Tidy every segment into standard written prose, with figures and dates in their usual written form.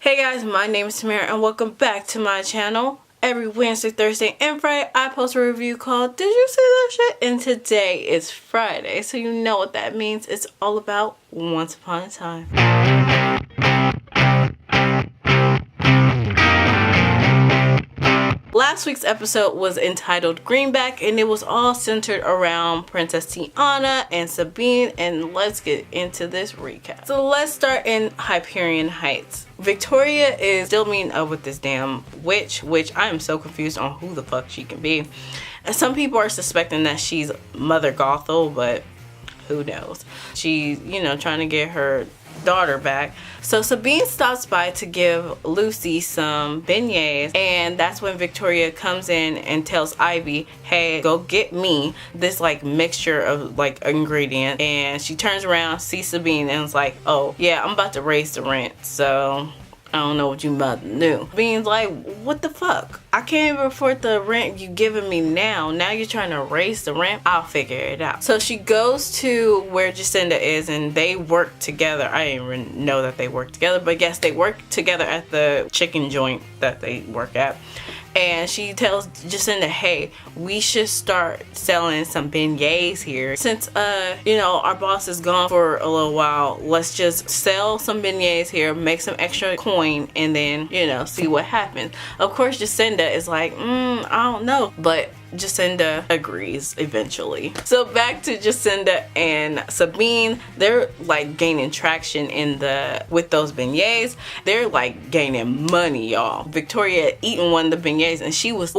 Hey guys, my name is Tamara and welcome back to my channel. Every Wednesday, Thursday, and Friday I post a review called Did You See That Shit? And today is Friday, so you know what that means. It's all about Once Upon a Time. Last week's episode was entitled Greenback, and it was all centered around Princess Tiana and Sabine, and let's get into this recap. So let's start in Hyperion Heights. Victoria is still meeting up with this damn witch, which I am so confused on who the fuck she can be. And some people are suspecting that she's Mother Gothel, but who knows. She's, trying to get her daughter back. So Sabine stops by to give Lucy some beignets, and that's when Victoria comes in and tells Ivy, hey, go get me this like mixture of like ingredients. And she turns around, sees Sabine, and is like, oh yeah, I'm about to raise the rent, so I don't know what you about to do. Sabine's like, what the fuck? I can't even afford the rent you giving me now. Now you're trying to raise the rent? I'll figure it out. So she goes to where Jacinda is, and they work together. I didn't even know that they work together, but yes, they work together at the chicken joint that they work at. And she tells Jacinda, hey, we should start selling some beignets here. Since, our boss is gone for a little while, let's just sell some beignets here, make some extra coin, and then, see what happens. Of course, Jacinda is like, I don't know. But Jacinda agrees eventually. So back to Jacinda and Sabine. They're like gaining traction with those beignets. They're like gaining money, y'all. Victoria eating one of the beignets and she was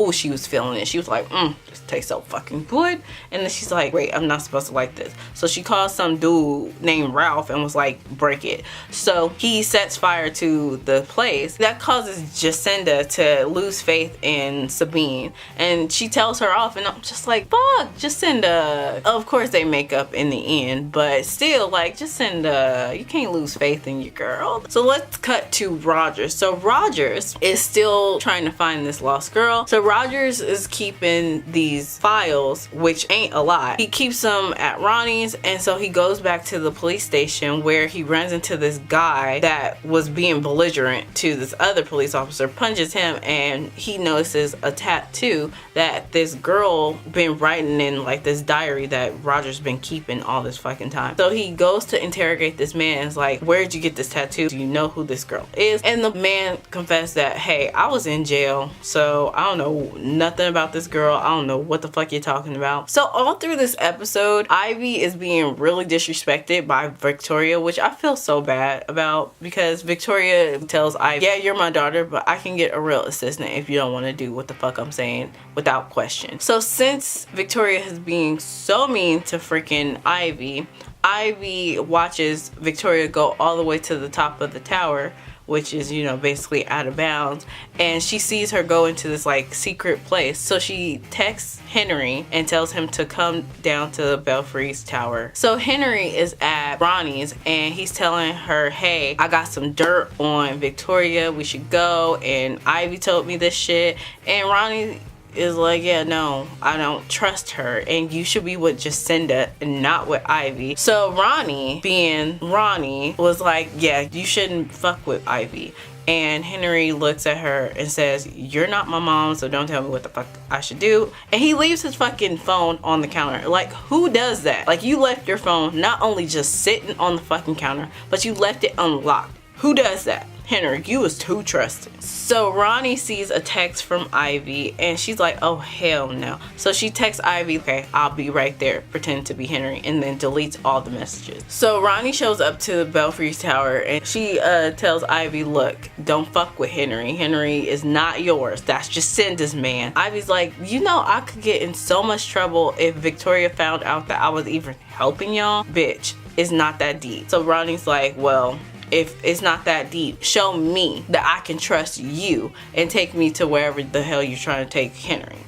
feeling it. She was like, this tastes so fucking good. And then she's like, wait, I'm not supposed to like this. So she calls some dude named Ralph and was like, break it. So he sets fire to the place. That causes Jacinda to lose faith in Sabine, and she tells her off, and I'm just like, fuck Jacinda. Of course they make up in the end, but still, like, Jacinda, you can't lose faith in your girl. So let's cut to Rogers. So Rogers is still trying to find this lost girl. So Rogers is keeping these files, which ain't a lot. He keeps them at Ronnie's, and so he goes back to the police station where he runs into this guy that was being belligerent to this other police officer, punches him, and he notices a tattoo that this girl been writing in like this diary that Roger's been keeping all this fucking time. So he goes to interrogate this man and is like, where'd you get this tattoo? Do you know who this girl is? And the man confessed that, hey, I was in jail, so I don't know nothing about this girl. I don't know what the fuck you're talking about. So all through this episode, Ivy is being really disrespected by Victoria, which I feel so bad about, because Victoria tells Ivy, yeah, you're my daughter, but I can get a real assistant if you don't want to do what the fuck I'm saying without question. So since Victoria is being so mean to freaking Ivy watches Victoria go all the way to the top of the tower, which is, basically out of bounds, and she sees her go into this like secret place. So she texts Henry and tells him to come down to the Belfry's tower. So Henry is at Ronnie's and he's telling her, hey, I got some dirt on Victoria, we should go, and Ivy told me this shit. And Ronnie is like, yeah, no, I don't trust her, and you should be with Jacinda and not with Ivy. So Ronnie, being Ronnie, was like, yeah, you shouldn't fuck with Ivy. And Henry looks at her and says, you're not my mom, so don't tell me what the fuck I should do. And he leaves his fucking phone on the counter. Like, who does that? Like, you left your phone not only just sitting on the fucking counter, but you left it unlocked. Who does that? Henry, you was too trusting. So Ronnie sees a text from Ivy and she's like, oh hell no. So she texts Ivy, okay, I'll be right there, pretend to be Henry, and then deletes all the messages. So Ronnie shows up to the Belfry's tower and she tells Ivy, look, don't fuck with Henry. Henry is not yours. That's Jacinda's man. Ivy's like, I could get in so much trouble if Victoria found out that I was even helping y'all. Bitch, it's not that deep. So Ronnie's like, well, if it's not that deep, show me that I can trust you and take me to wherever the hell you're trying to take Henry.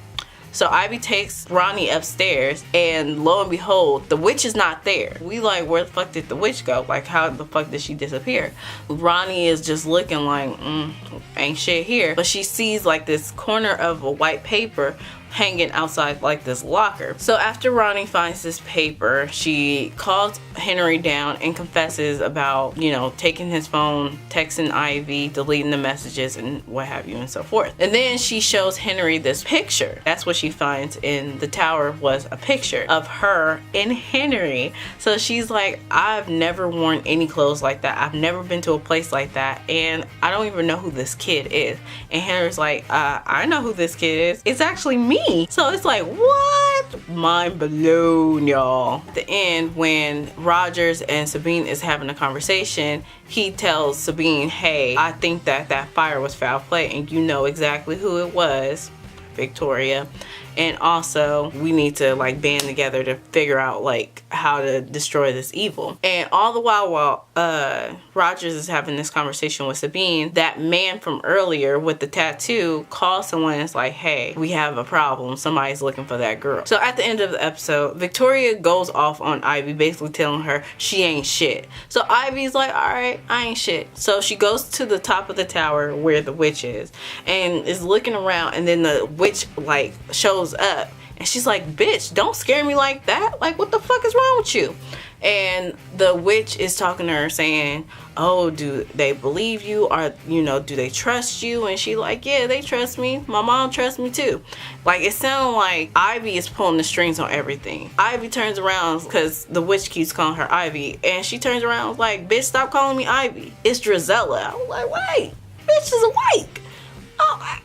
So Ivy takes Ronnie upstairs, and lo and behold, the witch is not there. We like, where the fuck did the witch go? Like, how the fuck did she disappear? Ronnie is just looking like, ain't shit here. But she sees like this corner of a white paper hanging outside like this locker. So after Ronnie finds this paper, she calls Henry down and confesses about, you know, taking his phone, texting Ivy, deleting the messages and what have you and so forth. And then she shows Henry this picture. That's what she finds in the tower, was a picture of her and Henry. So she's like, I've never worn any clothes like that. I've never been to a place like that, and I don't even know who this kid is. And Henry's like, I know who this kid is. It's actually me. So it's like, what? Mind blown, y'all. At the end, when Rogers and Sabine is having a conversation, he tells Sabine, hey, I think that fire was foul play, and you know exactly who it was, Victoria. And also, we need to like band together to figure out like how to destroy this evil. And all the while Rogers is having this conversation with Sabine, that man from earlier with the tattoo calls someone and is like, hey, we have a problem. Somebody's looking for that girl. So at the end of the episode, Victoria goes off on Ivy, basically telling her she ain't shit. So Ivy's like, all right, I ain't shit. So she goes to the top of the tower where the witch is and is looking around, and then the witch like shows up and she's like, bitch, don't scare me like that. Like, what the fuck is wrong with you? And the witch is talking to her saying, oh, do they believe you? Or, you know, do they trust you? And she like, yeah, they trust me. My mom trusts me too. Like, it sounded like Ivy is pulling the strings on everything. Ivy turns around because the witch keeps calling her Ivy, and she turns around and was like, bitch, stop calling me Ivy. It's Drizella. I was like, wait, bitch is awake. Oh,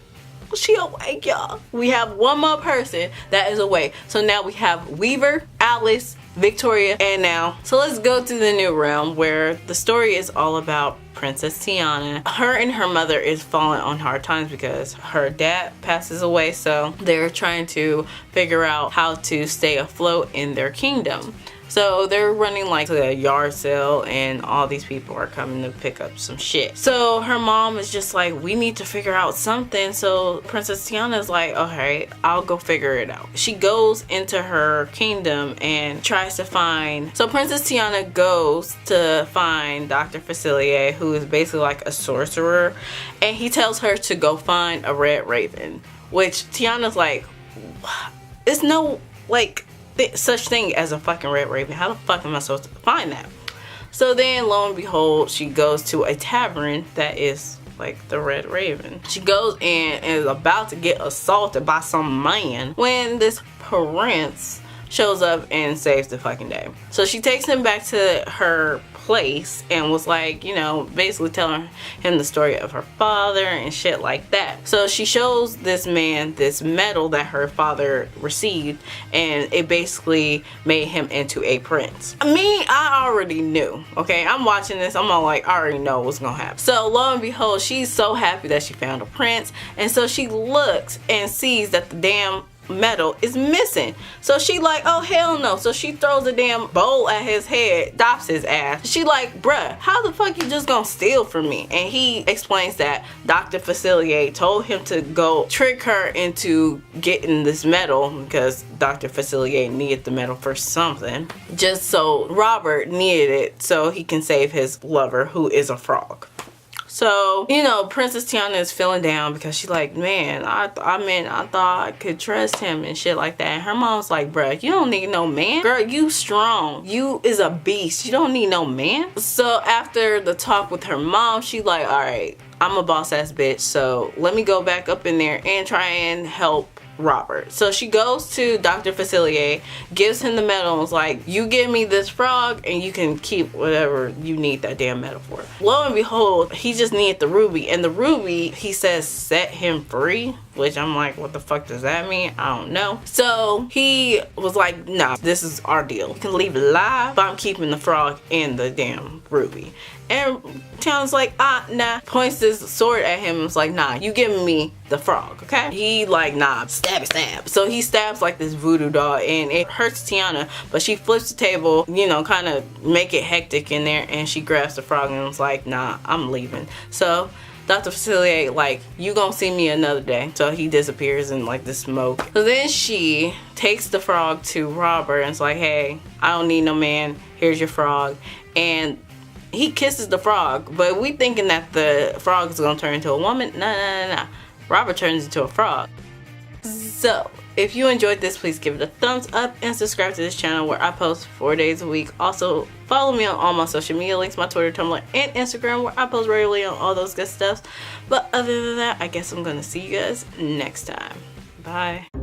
she awake, y'all. We have one more person that is awake. So now we have Weaver, Alice, Victoria, and now. So let's go to the new realm where the story is all about Princess Tiana. Her and her mother is falling on hard times because her dad passes away. So they're trying to figure out how to stay afloat in their kingdom. So they're running like a yard sale, and all these people are coming to pick up some shit. So her mom is just like, we need to figure out something. So Princess Tiana is like, okay, I'll go figure it out. She goes into her kingdom and tries to find, so Princess Tiana goes to find Dr. Facilier, who is basically like a sorcerer, and he tells her to go find a red raven, which Tiana's like, there's no like such thing as a fucking red raven. How the fuck am I supposed to find that? So then lo and behold, she goes to a tavern that is like the Red Raven. She goes in and is about to get assaulted by some man when this prince shows up and saves the fucking day. So she takes him back to her place and was like, you know, basically telling him the story of her father and shit like that. So she shows this man this medal that her father received, and it basically made him into a prince. I already knew, okay? I'm watching this, I'm all like, I already know what's gonna happen. So lo and behold, she's so happy that she found a prince, and so she looks and sees that the damn medal is missing. So she like, oh hell no. So she throws a damn bowl at his head, stops his ass. She like, bruh, how the fuck you just gonna steal from me? And he explains that Dr. Facilier told him to go trick her into getting this medal because Dr. Facilier needed the medal for something, just so Robert needed it so he can save his lover, who is a frog. So, you know, Princess Tiana is feeling down because she's like, man, I thought I could trust him and shit like that. And her mom's like, bruh, you don't need no man. Girl, you strong. You is a beast. You don't need no man. So after the talk with her mom, she like, all right, I'm a boss ass bitch. So let me go back up in there and try and help Robert. So she goes to Dr. Facilier, gives him the medal, and was like, you give me this frog and you can keep whatever you need that damn medal for. Lo and behold, he just needed the ruby, and the ruby, he says, set him free, which I'm like, what the fuck does that mean? I don't know. So he was like, nah, this is our deal. You can leave it alive, but I'm keeping the frog and the damn ruby. And Tiana's like, nah. Points this sword at him and was like, nah, you giving me the frog, okay? He like, nah, stab. So he stabs like this voodoo doll, and it hurts Tiana, but she flips the table, you know, kind of make it hectic in there, and she grabs the frog and was like, nah, I'm leaving. So Dr. Facilier like, you gonna see me another day. So he disappears in like the smoke. So then she takes the frog to Robert and it's like, hey, I don't need no man. Here's your frog. And he kisses the frog, but we thinking that the frog is gonna turn into a woman. Nah. Robert turns into a frog. So if you enjoyed this, please give it a thumbs up and subscribe to this channel where I post 4 days a week. Also follow me on all my social media links, my Twitter, Tumblr, and Instagram, where I post regularly on all those good stuff. But other than that, I guess I'm gonna see you guys next time. Bye.